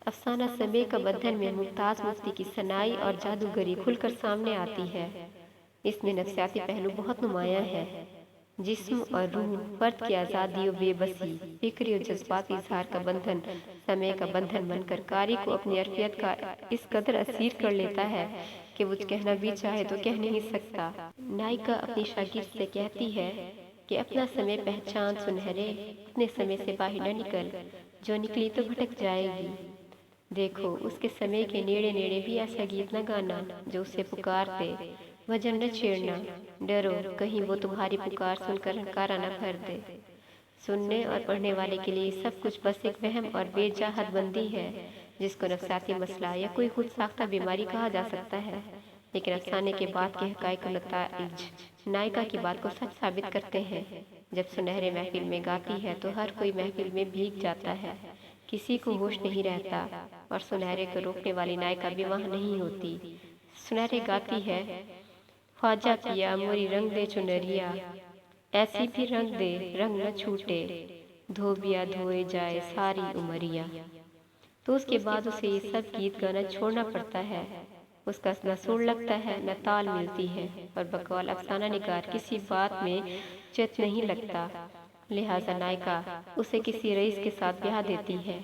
افسانہ سمے کا بندھن میں ممتاز مفتی کی صناعی اور جادوگری کھل کر سامنے آتی ہے۔ اس میں نفسیاتی پہلو بہت نمایاں ہے۔ جسم اور روح، فرد کی آزادی و بے بسی، فکری اور جذباتی اظہار کا بندھن سمے کا بندھن بن کر قاری کو اپنی عرفیت کا اس قدر اسیر کر لیتا ہے کہ وہ کہنا بھی چاہے تو کہہ نہیں سکتا۔ نائکا اپنی شاگرد سے کہتی ہے کہ اپنا سمے پہچان سنہرے، اپنے سمے سے باہر نہ نکل، جو نکلی تو بھٹک جائے گی۔ دیکھو اس کے سمے کے نیڑے نیڑے بھی ایسا گیت نہ گانا جو اسے پکارتے، وجن نہ چھیڑنا، ڈرو کہیں وہ تمہاری پکار سن کر ہنکارا نہ بھر دے۔ سننے اور پڑھنے والے کے لیے سب کچھ بس ایک وہم اور بے جا حد بندی ہے جس کو نفسیاتی مسئلہ یا کوئی خود ساختہ بیماری کہا جا سکتا ہے، لیکن افسانے کے بعد کے حقائق و نتائج نائکا کی بات کو سچ ثابت کرتے ہیں۔ جب سنہرے محفل میں گاتی ہے تو ہر کوئی محفل میں بھیگ جاتا ہے، کسی کو ہوش نہیں رہتا، اور سنہرے کو روکنے والی نائکا بھی وہاں نہیں ہوتی۔ سنہرے گاتی ہے، خواجہ پیا موری رنگ دے چنریا، ایسی بھی رنگ دے رنگ نہ چھوٹے، دھوبیا دھوئے جائے ساری عمریا۔ تو اس کے بعد اسے یہ سب گیت گانا چھوڑنا پڑتا ہے۔ اس کا نہ سر لگتا ہے نہ تال ملتی ہے، اور بقول افسانہ نگار کسی بات میں چت نہیں لگتا، لہٰذا نائکا اسے کسی رئیس کے ساتھ بیاہ دیتی ہے،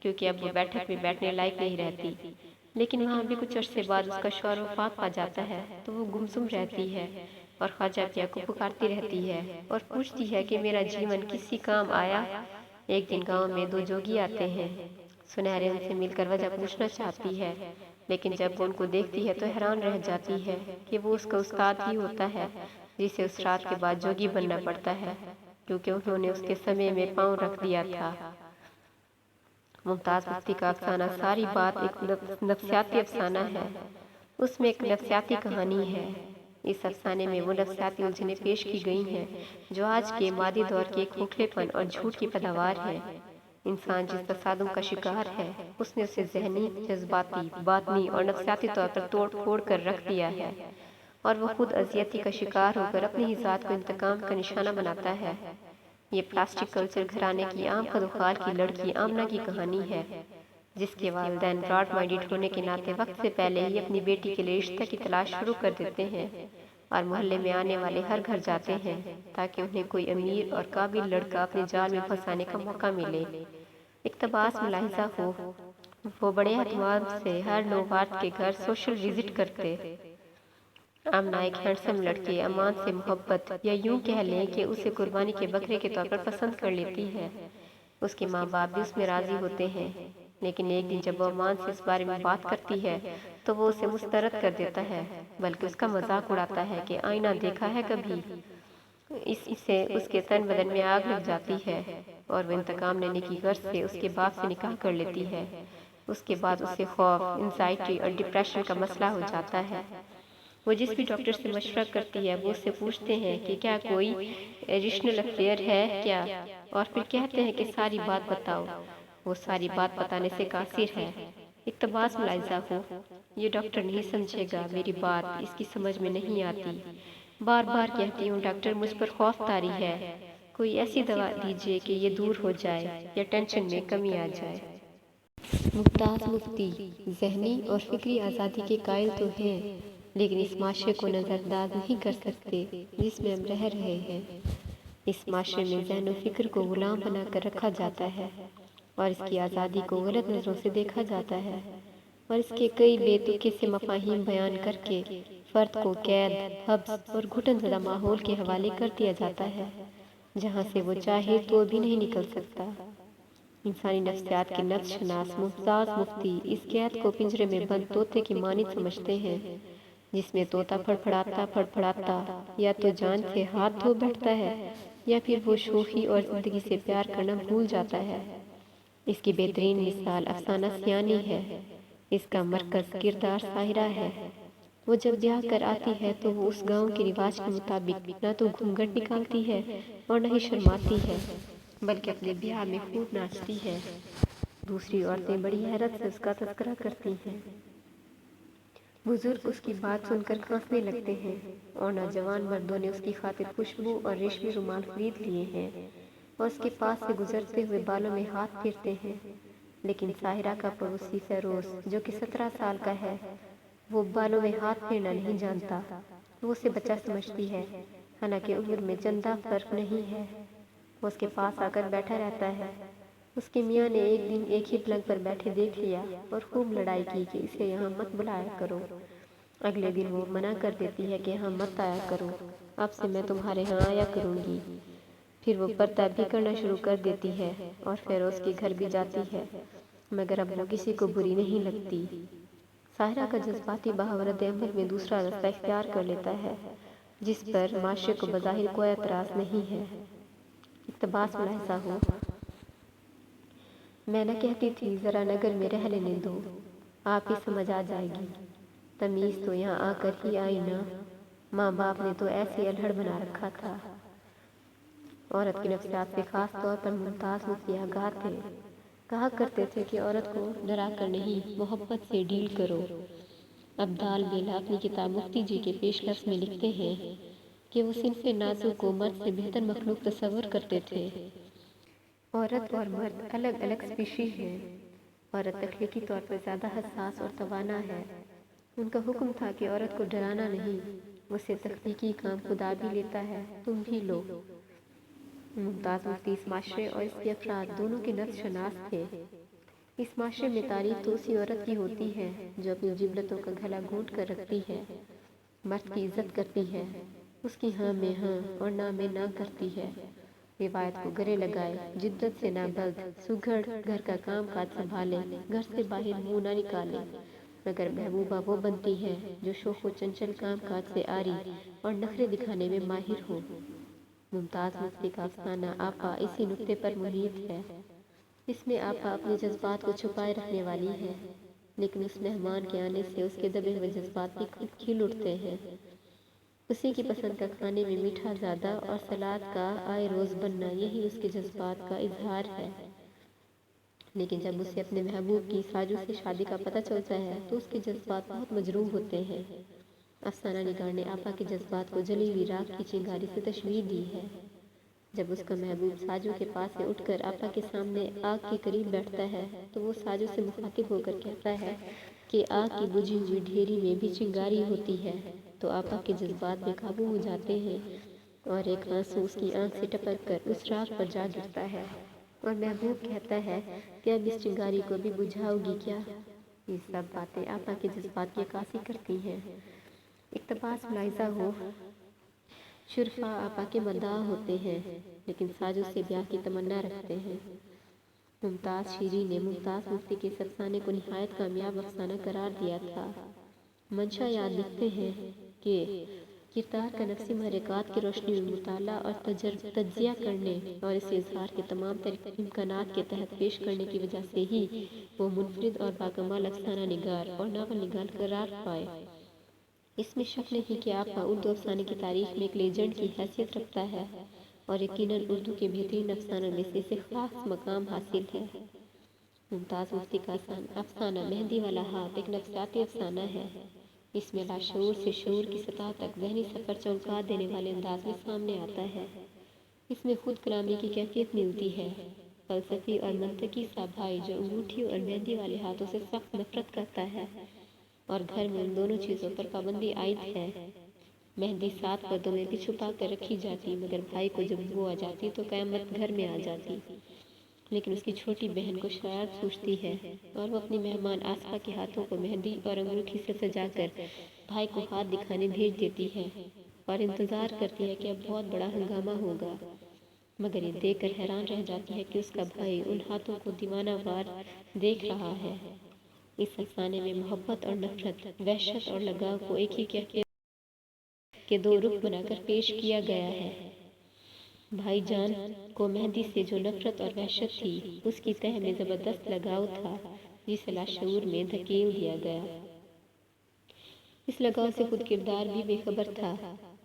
کیونکہ اب وہ بیٹھک میں بیٹھنے لائق نہیں رہتی۔ لیکن وہاں بھی کچھ عرصے بعد اس کا شوہر وفات پا جاتا ہے تو وہ گمسم رہتی ہے اور خواجہ پیا کو پکارتی رہتی ہے اور پوچھتی ہے کہ میرا جیون کسی کام آیا۔ ایک دن گاؤں میں دو جوگی آتے ہیں۔ سنہرے ان سے مل کر وجہ پوچھنا چاہتی ہے، لیکن جب وہ ان کو دیکھتی ہے تو حیران رہ جاتی ہے کہ وہ اس کا استاد ہی ہوتا ہے جسے اس رات کے بعد جوگی بننا پڑتا ہے، کیونکہ انہوں نے اس کے سمے میں پاؤں رکھ دیا تھا۔ ممتاز مفتی کا افسانہ ساری بات ایک نفسیاتی افسانہ ہے، اس میں ایک نفسیاتی کہانی ہے۔ اس افسانے میں وہ نفسیاتی الجھنیں پیش کی گئی ہیں جو آج کے مادی دور کے کھوکھلے پن اور جھوٹ کی پیداوار ہے۔ انسان جس تصادم کا شکار ہے، اس نے اسے ذہنی، جذباتی، باطنی اور نفسیاتی طور پر توڑ پھوڑ کر رکھ دیا ہے، اور وہ خود اذیتی کا شکار ہو کر اپنی ہی ذات کو انتقام کا نشانہ بناتا ہے۔ یہ پلاسٹک کلچر گھرانے کی عام خدوخال کی لڑکی آمنہ کی کہانی ہے، جس کے والدین براڈ مائنڈڈ ہونے کے ناطے وقت سے پہلے ہی اپنی بیٹی کے لیے رشتہ کی تلاش شروع کر دیتے ہیں، اور محلے میں آنے والے ہر گھر جاتے ہیں تاکہ انہیں کوئی امیر اور قابل لڑکا اپنے جال میں پھنسانے کا موقع ملے۔ اقتباس ملاحظہ ہو، وہ بڑے اہتمام سے ہر نوبات کے گھر سوشل وزٹ کرتے۔ آمنہ ایک ہینڈسم لڑکے امان سے محبت، یا یوں کہہ لیں کہ اسے قربانی کے بکرے کے طور پر پسند کر لیتی ہے۔ اس کے ماں باپ بھی اس میں راضی ہوتے ہیں، لیکن ایک دن جب وہ امان سے اس بارے میں بات کرتی ہے تو وہ اسے مسترد کر دیتا ہے، بلکہ اس کا مذاق اڑاتا ہے کہ آئینہ دیکھا ہے کبھی؟ اس سے اس کے تن بدن میں آگ لگ جاتی ہے، اور وہ انتقام لینے کی غرض سے اس کے باپ سے نکاح کر لیتی ہے۔ اس کے بعد اسے خوف، انزائٹی اور ڈپریشن کا مسئلہ ہو جاتا ہے۔ وہ جس بھی ڈاکٹر سے مشورہ کرتی ہے وہ اس سے پوچھتے ہیں کہ کیا کوئی ایڈیشنل افیئر ہے کیا، اور پھر کہتے ہیں کہ ساری بات بتاؤ۔ وہ ساری بات بتانے سے قاصر ہے۔ اقتباس ملاحظہ ہو، یہ ڈاکٹر نہیں سمجھے گا، میری بات اس کی سمجھ میں نہیں آتی، بار بار کہتی ہوں ڈاکٹر مجھ پر خوف طاری ہے، کوئی ایسی دوا دیجیے کہ یہ دور ہو جائے یا ٹینشن میں کمی آ جائے۔ ممتاز مفتی ذہنی اور فکری آزادی کے قائل تو ہیں، لیکن اس معاشرے کو نظر انداز نہیں کر سکتے جس میں ہم رہ رہے ہیں۔ اس معاشرے میں ذہن و فکر کو غلام بنا کر رکھا جاتا ہے، اور اس کی آزادی کو غلط نظروں سے دیکھا جاتا ہے، اور اس کے کئی بے تکے سے مفاہیم بیان کر کے فرد کو قید، حبس اور گھٹن زدہ ماحول کے حوالے کر دیا جاتا ہے، جہاں سے وہ چاہے تو بھی نہیں نکل سکتا۔ انسانی نفسیات کے نفس شناس ممتاز مفتی اس قید کو پنجرے میں بند طوطے کی مانند سمجھتے ہیں، جس میں طوطا پھڑپڑاتا یا تو جان سے ہاتھ دھو بیٹھتا ہے یا پھر وہ شوخی اور زندگی سے پیار کرنا بھول جاتا ہے۔ اس کی بہترین مثال افسانہ سیانی ہے۔ اس کا مرکز کردار ساحرہ ہے۔ وہ جب بیاہ کر آتی ہے تو وہ اس گاؤں کے رواج کے مطابق نہ تو گھونگھٹ نکالتی ہے اور نہ ہی شرماتی ہے، بلکہ اپنے بیاہ میں خوب ناچتی ہے۔ دوسری عورتیں بڑی حیرت سے اس کا تذکرہ کرتی ہیں۔ بزرگ اس کی بات سن کر کھانسنے لگتے ہیں، اور نوجوان مردوں نے اس کی خاطر خوشبو اور ریشمی رومال خرید لیے ہیں اور اس کے پاس سے گزرتے ہوئے بالوں میں ہاتھ پھیرتے ہیں، لیکن ساحرہ کا پڑوسی فیروز جو کہ 17 سال کا ہے وہ بالوں میں ہاتھ پھیرنا نہیں جانتا۔ وہ اسے بچہ سمجھتی ہے، حالانکہ عمر میں چندہ فرق نہیں ہے۔ وہ اس کے پاس آ کر بیٹھا رہتا ہے۔ اس کے میاں نے ایک دن ایک ہی پلنگ پر بیٹھے دیکھ لیا اور خوب لڑائی کی کہ اسے یہاں مت بلایا کرو۔ اگلے دن وہ منع کر دیتی ہے کہ یہاں مت آیا کرو، اب سے میں تمہارے ہاں آیا کروں گی۔ پھر وہ پردہ بھی کرنا شروع کر دیتی ہے اور فیروز کے گھر بھی جاتی ہے، مگر اب وہ کسی کو بری نہیں لگتی۔ ساحرہ کا جذباتی بہاورد عمل میں دوسرا راستہ اختیار کر لیتا ہے، جس پر معاشرے کو بظاہر کوئی اعتراض نہیں ہے۔ اقتباس ملاحظہ ہو۔ میں نہ کہتی تھی ذرا نگر میں رہ لینے دو، آپ ہی سمجھ آ جائے گی۔ تمیز تو یہاں آ کر ہی آئی نا، ماں باپ نے تو ایسے الہڑ بنا رکھا تھا۔ عورت کی نفسیات سے خاص طور پر ممتاز مفتی آگاہ تھے۔ کہا کرتے تھے کہ عورت کو ڈرا کر نہیں، محبت سے ڈیل کرو۔ عبدال بیلا اپنی کتاب مفتی جی کے پیش لفظ میں لکھتے ہیں کہ وہ صنف نازک کو مرد سے بہتر مخلوق تصور کرتے تھے۔ عورت اور مرد الگ الگ اسپیشی ہیں۔ عورت تخلیقی طور پر زیادہ حساس اور توانا ہے۔ ان کا حکم تھا کہ عورت کو ڈرانا نہیں، اس سے تخلیقی کام خدا بھی لیتا ہے، تم بھی لو۔ ممتاز مفتی اس معاشرے اور اس کے افراد دونوں کے نفس شناس تھے۔ اس معاشرے میں تعریف تو اسی عورت کی ہوتی ہے جو اپنی جبلتوں کا گلا گھونٹ کر رکھتی ہے، مرد کی عزت کرتی ہے، اس کی ہاں میں ہاں اور نہ میں نہ کرتی ہے، روایت کو گلے لگائے، جدت سے نہ بلد، سگھڑ گھر کا کام کاج سنبھالے، گھر سے باہر منہ نہ نکالے، مگر محبوبہ وہ بنتی ہے جو شوخ و چنچل کام کاج سے آری اور نخرے دکھانے میں ماہر ہو۔ ممتاز مفتی کا افسانہ آپا اسی نکتے پر محیط ہے۔ اس میں آپا اپنے جذبات کو چھپائے رکھنے والی ہے، لیکن اس مہمان کے آنے سے اس کے دبے ہوئے جذبات بھی خود کھل اٹھتے ہیں۔ اسی کی پسند کا کھانے میں میٹھا زیادہ اور سلاد کا آئے روز بننا، یہی اس کے جذبات کا اظہار ہے۔ لیکن جب اسے اپنے محبوب کی ساجو سے شادی کا پتہ چلتا ہے تو اس کے جذبات بہت مجروح ہوتے ہیں۔ افسانہ نگار نے آپا کے جذبات کو جلی ہوئی راکھ کی چنگاری سے تشبیہ دی ہے۔ جب اس کا محبوب ساجو کے پاس سے اٹھ کر آپا کے سامنے آگ کے قریب بیٹھتا ہے تو وہ ساجو سے مخاطب ہو کر کہتا ہے کہ آگ کی بجھی ہوئی ڈھیری میں بھی چنگاری ہوتی ہے، تو آپا کے جذبات بے قابو ہو جاتے ہیں اور ایک آنسو اس کی آنکھ سے ٹپک کر اس راکھ پر جا گرتا ہے اور محبوب کہتا ہے کہ اب اس چنگاری کو بھی بجھاؤ گی کیا؟ یہ سب باتیں آپا کے جذبات کی عکاسی کرتی ہیں۔ اقتباس ملاحظہ ہو۔ شرفا آپا کے مداح ہوتے ہیں، لیکن ساجو سے بیاہ کی تمنا رکھتے ہیں۔ ممتاز شیریں نے ممتاز مفتی کے اس افسانے کو نہایت کامیاب افسانہ قرار دیا تھا۔ منشا یاد لکھتے ہیں کہ کردار کا نفسی محرکات کی روشنی میں مطالعہ اور تجزیہ کرنے اور اسے اظہار کے تمام امکانات کے تحت پیش کرنے کی وجہ سے ہی وہ منفرد اور باکمال افسانہ نگار اور ناول نگار قرار پائے۔ اس میں شک نہیں کہ آپا اردو افسانے کی تاریخ میں ایک لیجنڈ کی حیثیت رکھتا ہے اور یقیناً اردو کے بہترین افسانوں میں سے اسے خاص مقام حاصل ہے۔ ممتاز مفتی کا افسانہ مہندی والا ہاتھ ایک نفسیاتی افسانہ ہے۔ اس میں لاشعور سے شعور کی سطح تک ذہنی سفر چونکا دینے والے انداز میں سامنے آتا ہے۔ اس میں خود کلامی کی کیفیت ملتی ہے۔ فلسفی اور منطقی سا بھائی جو انگوٹھی اور مہندی والے ہاتھوں سے سخت نفرت کرتا ہے اور گھر میں ان دونوں چیزوں پر پابندی عائد ہے۔ مہندی 7 پردوں میں بھی چھپا کر رکھی جاتی، مگر بھائی کو جب وہ آ جاتی تو قیامت گھر میں آ جاتی۔ لیکن اس کی چھوٹی بہن کو شرارت سوچتی ہے اور وہ اپنی مہمان آصفہ کے ہاتھوں کو مہندی اور انگوٹھی سے سجا کر بھائی کو ہاتھ دکھانے بھیج دیتی ہے اور انتظار کرتی ہے کہ اب بہت بڑا ہنگامہ ہوگا، مگر یہ دیکھ کر حیران رہ جاتی ہے کہ اس کا بھائی ان ہاتھوں کو دیوانہ وار دیکھ رہا ہے۔ اس افسانے میں محبت اور نفرت، وحشت اور لگاؤ کو ایک ہی کیفیت کے دو رخ بنا کر پیش کیا گیا ہے۔ بھائی جان کو مہندی سے جو نفرت اور وحشت تھی، اس کی تہ میں زبردست لگاؤ تھا جسے لاشعور میں دھکیل دیا گیا۔ اس لگاؤ سے خود کردار بھی بے خبر تھا،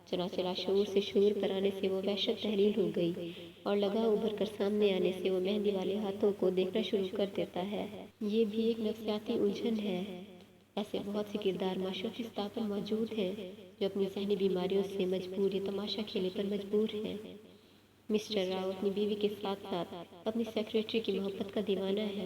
چنانچہ لاشعور سے شعور پر آنے سے وہ وحشت تحلیل ہو گئی اور لگاؤ ابھر کر سامنے آنے سے وہ مہندی والے ہاتھوں کو دیکھنا شروع کر دیتا ہے۔ یہ بھی ایک نفسیاتی الجھن ہے۔ ایسے بہت سے کردار معاشرتی سطح پر موجود ہیں جو اپنی ذہنی بیماریوں سے مجبور یا تماشا کھیلنے پر مجبور ہیں۔ مسٹر راؤ اپنی بیوی کے ساتھ ساتھ اپنی سیکریٹری کی محبت کا دیوانہ ہے۔